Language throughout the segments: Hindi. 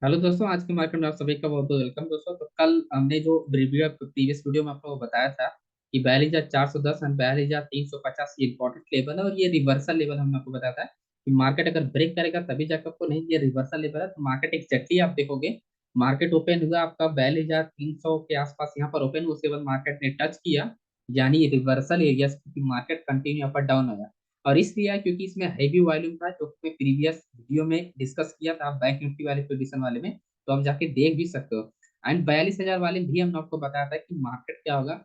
हेलो दोस्तों, आज के मार्केट में आप सभी का बहुत बहुत वेलकम दोस्तों। तो कल हमने जो प्रीवियस वीडियो में आपको बताया था कि 42,410 एंड 42,350 ये इंपॉर्टेंट लेवल है और ये रिवर्सल लेवल हमने आपको बताया था कि मार्केट अगर ब्रेक करेगा तभी जाकर आपको, नहीं ये रिवर्सल लेवल है। तो मार्केट एग्जैक्टली आप देखोगे, मार्केट ओपन हुआ आपका 42,300 के आसपास, यहाँ पर ओपन हुआ, उसके बाद मार्केट ने टच किया, यानी रिवर्सल एरिया, क्योंकि मार्केट कंटिन्यू अपर डाउन आया। और इसलिए आया क्योंकि इसमें हैवी वॉल्यूम था, जो मैं प्रीवियस वीडियो में डिस्कस किया था बैंक निफ्टी वाले पोजीशन वाले में, तो आप जाके देख भी सकते हो। एंड 42,000 वाले भी हमने आपको बताया था कि मार्केट क्या होगा,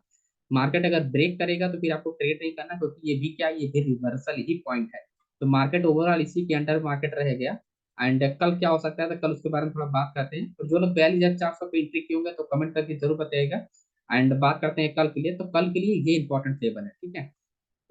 मार्केट अगर ब्रेक करेगा तो फिर आपको ट्रेड नहीं करना, क्योंकि ये भी क्या, ये भी रिवर्सल ही पॉइंट है। तो मार्केट ओवरऑल इसी के अंडर मार्केट रह गया। एंड कल क्या हो सकता है, तो कल उसके बारे में थोड़ा बात करते हैं। तो जो लोग 42,400 पे एंट्री किए होंगे तो कमेंट करके जरूर बताइएगा। एंड बात करते हैं कल के लिए, तो कल के लिए ये इंपॉर्टेंट लेवल है, ठीक है।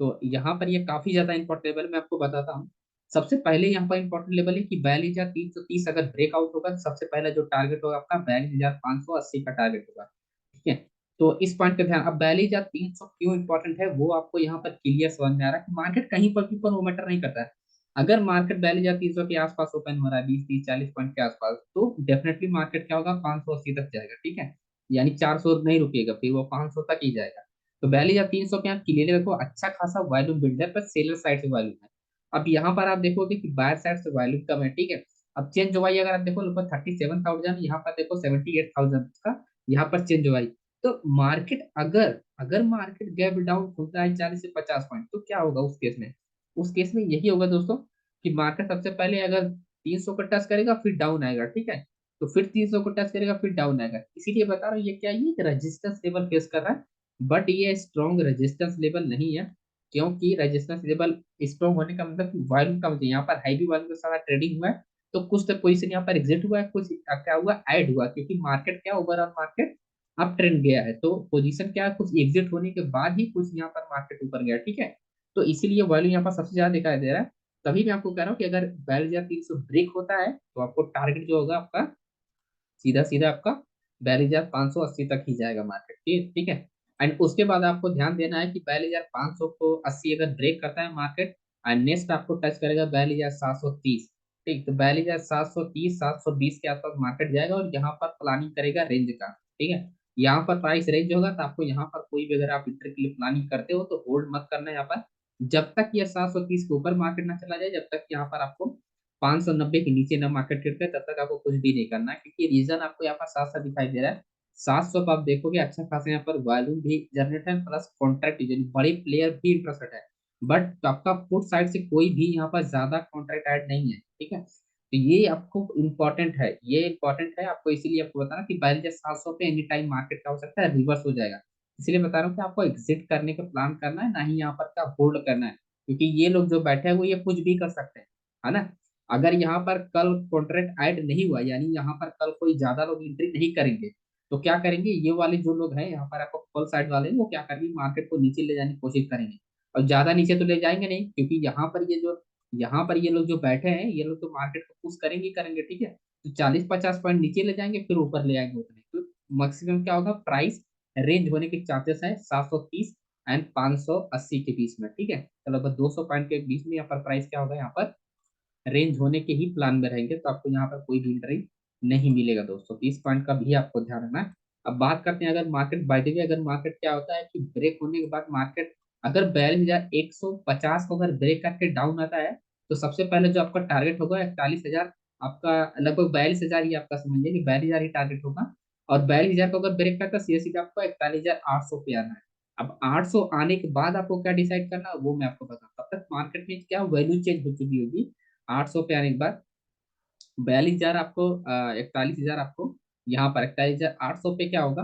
तो यहाँ पर ये काफी ज्यादा इंपॉर्टेंट लेवल है, मैं आपको बताता हूँ। सबसे पहले यहाँ पर इंपॉर्टेंट लेवल है कि 42,330 अगर ब्रेकआउट होगा तो सबसे पहला जो टारगेट होगा आपका 42,580 का टारगेट होगा, ठीक है। तो इस पॉइंट का ध्यान, अब 42,300 क्यों इंपॉर्टेंट है वो आपको यहाँ पर क्लियर समझ में आ रहा है कि मार्केट कहीं पर भी पर वो मैटर नहीं करता है। अगर मार्केट 42,300 के आसपास ओपन हो रहा है, 20, 30, 40 पॉइंट के आसपास, तो डेफिनेटली मार्केट क्या होगा, 580 तक जाएगा, ठीक है। यानी 400 नहीं रुकेगा, फिर वो 500 तक ही जाएगा। तो 42,300 पे आप क्लियरली देखो, अच्छा खासा वॉल्यूम बिल्ड है, पर सेलर साइड से वॉल्यूम है। अब यहाँ पर आप देखोगे कि बायर साइड से वॉल्यूम कम है, ठीक है। अब चेंज हुआ अगर आप देखो लगभग 37,000, यहाँ पर देखो 78,000 का यहाँ पर चेंज हुआ। तो मार्केट अगर अगर मार्केट गैप डाउन खुलता है 40 से 50 पॉइंट, तो क्या होगा उस केस में, उस केस में यही होगा दोस्तों कि मार्केट सबसे पहले अगर 300 को टच करेगा फिर डाउन आएगा, ठीक है। तो फिर 300 को टच करेगा फिर डाउन आएगा, इसीलिए बता रहा हूँ ये क्या, ये रेजिस्टेंस लेवल फेस कर रहा है। बट ये स्ट्रॉन्ग रेजिस्टेंस लेवल नहीं है, क्योंकि रेजिस्टेंस लेवल स्ट्रॉन्ग होने का मतलब कि वॉल्यूम कम है, यहाँ पर हैवी वॉल्यूम के साथ ट्रेडिंग हुआ है। तो कुछ तो पोजीशन यहाँ पर एग्जिट हुआ है, कुछ क्या हुआ, ऐड हुआ, क्योंकि मार्केट क्या, ओवरऑल मार्केट अप ट्रेंड गया है। तो पोजीशन क्या है, कुछ एग्जिट होने के बाद ही कुछ यहाँ पर मार्केट ऊपर गया, ठीक है। तो इसीलिए वॉल्यूम यहाँ पर सबसे ज्यादा दिखाई दे रहा है। तभी मैं आपको कह रहा हूँ कि अगर 42,300 ब्रेक होता है तो आपको टारगेट जो होगा आपका, सीधा सीधा आपका 42,580 तक ही जाएगा मार्केट, ठीक ठीक है। एंड उसके बाद आपको ध्यान देना है कि 42,500 को 80 अगर ब्रेक करता है मार्केट, एंड नेक्स्ट आपको टच करेगा 42,730, ठीक। तो 42,730 720 के आसपास मार्केट जाएगा और यहाँ पर प्लानिंग करेगा रेंज का, ठीक है। यहाँ पर प्राइस रेंज होगा, तो आपको यहाँ पर कोई भी अगर आप इंटर के लिए प्लानिंग करते हो तो होल्ड मत करना यहाँ पर, जब तक ये 730 के ऊपर मार्केट ना चला जाए, जब तक यहाँ पर आपको 590 के नीचे ना मार्केट ट्रेड करे, तब तक आपको कुछ भी नहीं करना है, क्योंकि रीजन आपको यहाँ पर साथ साथ दिखाई दे रहा है। 700 पर आप देखोगे अच्छा खासा यहाँ पर वॉल्यूम भी जनरेट है, प्लस कॉन्ट्रैक्ट बड़े प्लेयर भी इंटरेस्टेड है। बट आपका पुट साइड से कोई भी यहाँ पर ज्यादा कॉन्ट्रैक्ट ऐड नहीं है, ठीक है। तो ये आपको इम्पोर्टेंट है, ये इंपॉर्टेंट है आपको, इसीलिए आपको बताना कि 42,700 पे एनी टाइम मार्केट का हो सकता है रिवर्स हो जाएगा। इसलिए बता रहा हूँ कि आपको एग्जिट करने का प्लान करना है, ना ही यहाँ पर का होल्ड करना है, क्योंकि ये लोग जो बैठे हैं वो ये कुछ भी कर सकते हैं, है ना। अगर यहाँ पर कल कॉन्ट्रैक्ट ऐड नहीं हुआ, यानी यहाँ पर कल कोई ज्यादा लोग एंट्री नहीं करेंगे, तो क्या करेंगे ये वाले जो लोग हैं यहाँ पर, आपको कॉल साइड वाले, वो क्या करेंगे, मार्केट को नीचे ले जाने की कोशिश करेंगे। और ज्यादा नीचे तो ले जाएंगे नहीं, क्योंकि यहाँ पर ये लोग जो बैठे हैं, ये लोग तो मार्केट को पुश करेंगे ही करेंगे, ठीक है। तो 40 50 पॉइंट नीचे ले जाएंगे फिर ऊपर ले आएंगे उतने, तो मैक्सिमम क्या होगा, प्राइस रेंज होने के चांसेस है 730 एंड 580 के बीच में, ठीक है। चलो बस 200 पॉइंट के बीच में यहाँ पर प्राइस क्या होगा, यहाँ पर रेंज होने के ही प्लान में रहेंगे, तो आपको यहाँ पर कोई भी एंट्री नहीं मिलेगा दोस्तों, तो इस पॉइंट का भी आपको ध्यान रखना है। अब बात करते हैं अगर मार्केट, बाय द वे अगर मार्केट क्या होता है कि ब्रेक होने के बाद मार्केट अगर 42,150 को अगर ब्रेक करके डाउन आता है, तो सबसे पहले जो आपका टारगेट होगा 41,000, आपका लगभग 42,000 ही आपका, समझिए कि 42,000 ही टारगेट होगा। और 42,000 को अगर ब्रेक करता है सीधे सीधे आपको 41,800 पे आना है। अब 800 आने के बाद आपको क्या डिसाइड करना है वो मैं आपको बताऊँ, तब तक मार्केट में क्या वैल्यू चेंज हो चुकी होगी। 800 पे आने के बाद 42,000 आपको, 41,000 आपको, यहाँ पर 41,800 पे क्या होगा,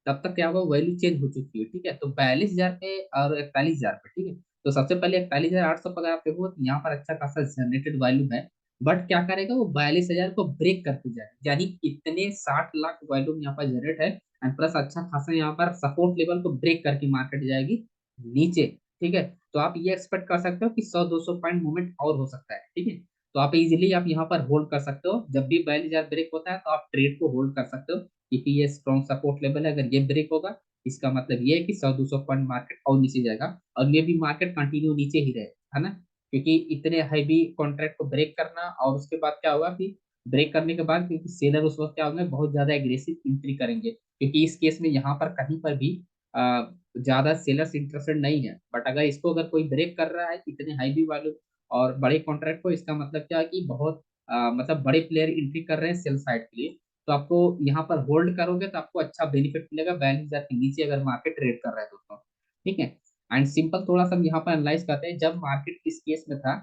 तब तक क्या होगा, वैल्यू चेंज हो चुकी है, ठीक है। तो 42,000 पे और 41,000 पे, ठीक है। तो सबसे पहले 41,800 पर अगर आप देखो तो यहाँ पर अच्छा खासा जनरेटेड वैल्यू है। बट क्या करेगा वो 42,000 को ब्रेक करके जाए, यानी इतने 60 लाख वॉल्यूम यहाँ पर जनरेट है। एंड प्लस अच्छा खासा यहाँ पर सपोर्ट लेवल को ब्रेक करके मार्केट जाएगी नीचे, ठीक है। तो आप ये एक्सपेक्ट कर सकते हो कि 100 200 पॉइंट मूवमेंट और हो सकता है, ठीक है। तो आप इजीली आप यहाँ पर होल्ड कर सकते हो, जब भी 42,000 ब्रेक होता है तो आप ट्रेड को होल्ड कर सकते हो, क्योंकि ये स्ट्रॉन्ग सपोर्ट लेवल है। अगर ये ब्रेक होगा, इसका मतलब ये है कि 100 200 पॉइंट मार्केट और नीचे जाएगा, और मे भी मार्केट कंटिन्यू नीचे ही रहे, है ना। क्योंकि इतने हैवी कॉन्ट्रैक्ट को ब्रेक करना, और उसके बाद क्या होगा कि ब्रेक करने के बाद क्योंकि सेलर उस वक्त क्या होंगे, बहुत ज्यादा एग्रेसिव एंट्री करेंगे, क्योंकि इस केस में यहाँ पर कहीं पर भी ज्यादा सेलर्स इंटरेस्टेड नहीं है। बट अगर इसको अगर कोई ब्रेक कर रहा है इतने हाई व्यू वैल्यू और बड़े कॉन्ट्रैक्ट को, इसका मतलब क्या है कि बहुत मतलब बड़े प्लेयर एंट्री कर रहे हैं सेल साइड के लिए। तो आपको यहाँ पर होल्ड करोगे तो आपको अच्छा बेनिफिट मिलेगा बैलेंस के नीचे अगर मार्केट ट्रेड कर रहा है दोस्तों। ठीक है। एंड सिंपल थोड़ा सा हम यहाँ पर एनालाइज करते हैं, जब मार्केट किस केस में था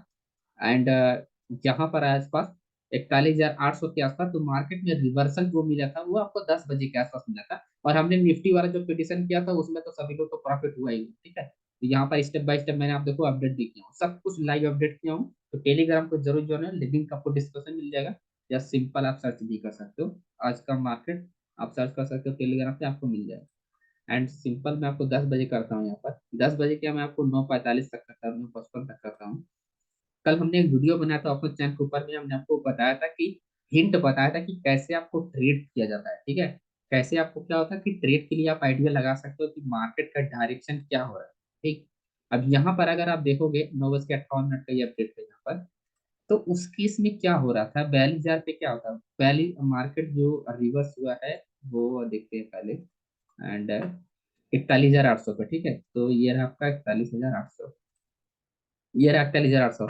एंड यहाँ पर आसपास 41,800 के आसपास, तो मार्केट में रिवर्सल जो मिला था वो आपको 10 बजे के आसपास मिला था। और हमने निफ्टी वाला जो प्रिडिक्शन किया था उसमें तो सभी लोग को प्रॉफिट हुआ ही। ठीक है। तो यहाँ पर स्टेप बाय स्टेप मैंने आप देखो अपडेट भी किया हूँ, सब कुछ लाइव अपडेट किया हूँ। तो टेलीग्राम को जरूर जो है लिंक आपको डिस्क्रिप्शन मिल जाएगा, या सिंपल आप सर्च भी कर सकते हो आज का मार्केट, आप सर्च कर सकते हो टेलीग्राम पे, आपको मिल जाएगा। एंड सिंपल मैं आपको 10 बजे करता हूँ, यहाँ पर 10 बजे क्या मैं आपको 9:45 तक करता हूँ, 9:55 तक करता हूँ। कल हमने एक वीडियो बनाया था अपने चैनल के ऊपर में, हमने आपको बताया था कि हिंट बताया था कि कैसे आपको ट्रेड किया जाता है। ठीक है। कैसे आपको क्या होता है कि ट्रेड के लिए आप आइडिया लगा सकते हो कि मार्केट का डायरेक्शन क्या हो रहा है। ठीक। अब यहाँ पर अगर आप देखोगे 9:58 का ये अपडेट है यहाँ पर, तो उस केस में क्या हो रहा था, 42,000 पे क्या होता है, पहली मार्केट जो रिवर्स हुआ है वो देखते हैं पहले। एंड 41,800 पे। ठीक है। तो ये रहा आपका 41,800, ये रहा 41,800।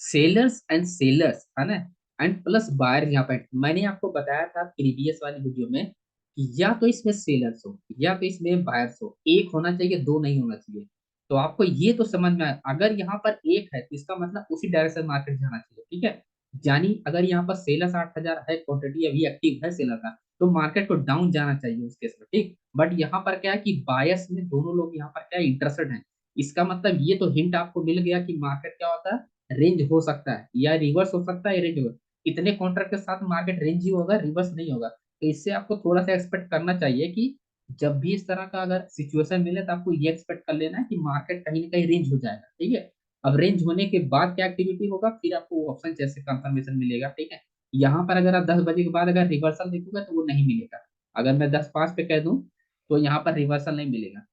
सेलर्स एंड सेलर्स है ना, एंड प्लस बायर यहाँ पे मैंने आपको बताया था प्रीवियस वाली वीडियो में कि या तो इसमें सेलर्स हो या तो इसमें बायर्स हो, एक होना चाहिए, दो नहीं होना चाहिए। तो आपको ये तो समझ में आया, अगर यहाँ पर एक है तो इसका मतलब उसी डायरेक्शन मार्केट जाना चाहिए। ठीक है। यानी अगर यहाँ पर सेलर्स 8,000 है, क्वांटिटी अभी एक्टिव है सेलर का, तो मार्केट को डाउन जाना चाहिए उस केस में। ठीक। बट यहाँ पर क्या है कि बायर्स में दोनों लोग यहाँ पर क्या इंटरेस्टेड है। इसका मतलब ये तो हिंट आपको मिल गया कि मार्केट क्या होता है, रेंज हो सकता है, या रिवर्स हो सकता है, या रेंज होगा। इतने कॉन्ट्रैक्ट के साथ मार्केट रेंज ही होगा, रिवर्स नहीं होगा। तो इससे आपको थोड़ा सा एक्सपेक्ट करना चाहिए कि जब भी इस तरह का अगर सिचुएशन मिले तो आपको ये एक्सपेक्ट कर लेना है कि मार्केट कहीं ना कहीं रेंज हो जाएगा। ठीक है। अब रेंज होने के बाद क्या एक्टिविटी होगा, फिर आपको ऑप्शन जैसे कंफर्मेशन मिलेगा। ठीक है। यहाँ पर अगर आप 10 बजे के बाद अगर रिवर्सल देखोगे तो वो नहीं मिलेगा। अगर मैं 10:05 पे कह दूं तो यहाँ पर रिवर्सल नहीं मिलेगा।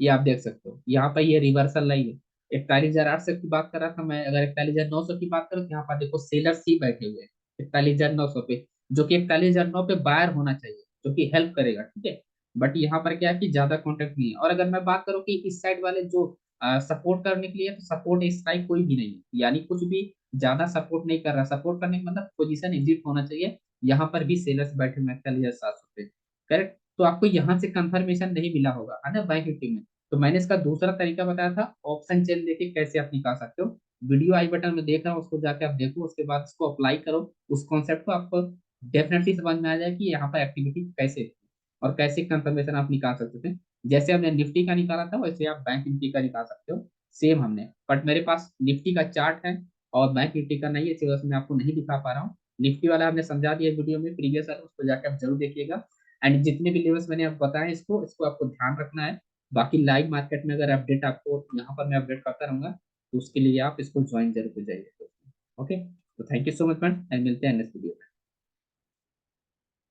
ये आप देख सकते हो यहाँ पर ये रिवर्सल नहीं है। 41,800 की बात कर रहा था मैं, अगर 41,900 की बात करूँ तो यहाँ पर देखो सेलर्स ही बैठे हुए हैं 41,900 पे, जो कि 41,900 पे बायर होना चाहिए, जो कि हेल्प करेगा। ठीक है। बट यहाँ पर क्या है कि ज्यादा कॉन्टेक्ट नहीं है। और अगर मैं बात करूँ कि इस साइड वाले जो सपोर्ट करने के लिए, तो सपोर्ट स्ट्राइक कोई भी नहीं है, यानी कुछ भी ज्यादा सपोर्ट नहीं कर रहा। सपोर्ट करने का मतलब पोजीशन एग्जिट होना चाहिए। यहाँ पर भी सेलर्स बैठे हुए 41,700 पे। करेक्ट। तो आपको यहाँ से कंफर्मेशन नहीं मिला होगा है ना बैंक निफ्टी में। तो मैंने इसका दूसरा तरीका बताया था, ऑप्शन चेन देके कैसे आप निकाल सकते हो। वीडियो आई बटन में देख रहा हूँ, उसको जाके आप देखो, उसके बाद उसको अप्लाई करो। उस कॉन्सेप्ट को आपको डेफिनेटली समझ में आ जाए कि यहाँ पर एक्टिविटी कैसे थी और कैसे कंफर्मेशन आप निकाल सकते थे। जैसे हमने निफ्टी का निकाला था वैसे आप बैंक निफ्टी का निकाल सकते हो। सेम हमने, बट मेरे पास निफ्टी का चार्ट है और बैंक निफ्टी का नहीं है, इसी वजह से मैं आपको नहीं दिखा पा रहा हूँ। निफ्टी वाला हमने समझा दिया वीडियो में प्रीवियस वाला, उसको जाके आप जरूर देखिएगा। एंड जितने भी लेवल्स मैंने आपको बताया इसको इसको आपको ध्यान रखना है। बाकी लाइव मार्केट में अगर अपडेट आपको यहाँ पर मैं अपडेट करता रहूंगा, तो उसके लिए आप इसको ज्वाइन जरूर हो जाइए। ओके। तो thank you so much friend, and मिलते हैं नेक्स्ट वीडियो में।